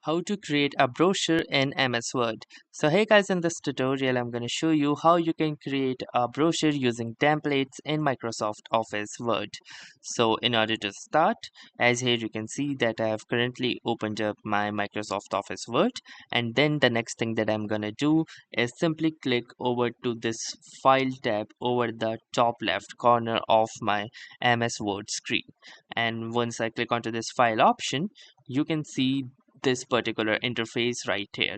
How to create a brochure in MS Word. So hey guys, in this tutorial I'm going to show you how you can create a brochure using templates in Microsoft Office Word. So in order to start, as here you can see that I have currently opened up my Microsoft Office Word, and then the next thing that I'm going to do is simply click over to this file tab over the top left corner of my MS Word screen. And once I click onto this file option, you can see this particular interface right here.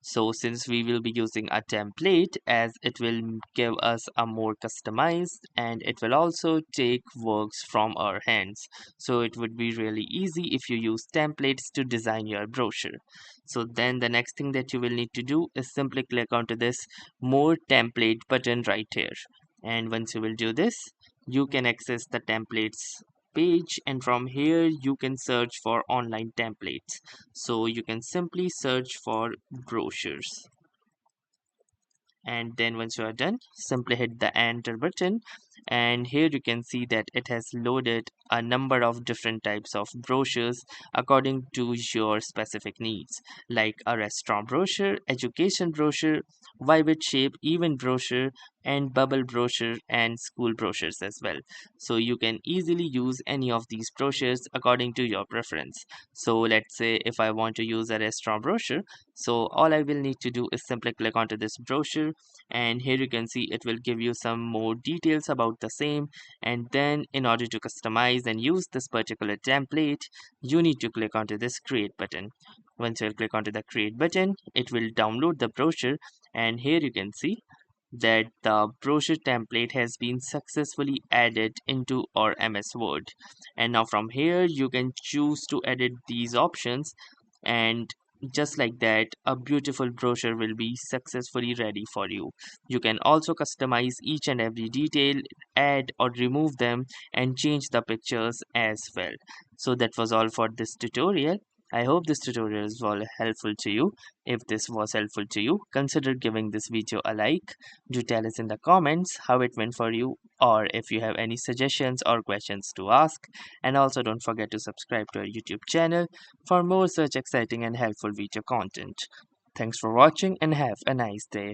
So since we will be using a template, as it will give us a more customized, and it will also take works from our hands, so it would be really easy if you use templates to design your brochure. So then the next thing that you will need to do is simply click onto this more template button right here, and once you will do this, you can access the templates page, and from here you can search for online templates. So you can simply search for brochures, and then once you are done, simply hit the enter button, and here you can see that it has loaded a number of different types of brochures according to your specific needs, like a restaurant brochure, education brochure, vivid shape event brochure, and bubble brochure, and school brochures as well. So you can easily use any of these brochures according to your preference. So let's say if I want to use a restaurant brochure, so all I will need to do is simply click onto this brochure, and here you can see it will give you some more details about the same. And then in order to customize and use this particular template, you need to click onto this create button. Once you click onto the create button, it will download the brochure, and here you can see that the brochure template has been successfully added into our MS Word. And now from here you can choose to edit these options, and just like that, a beautiful brochure will be successfully ready for you. You can also customize each and every detail, add or remove them, and change the pictures as well. So that was all for this tutorial. I hope this tutorial is all helpful to you. If this was helpful to you, consider giving this video a like. Do tell us in the comments how it went for you, or if you have any suggestions or questions to ask. And also don't forget to subscribe to our YouTube channel for more such exciting and helpful video content. Thanks for watching and have a nice day.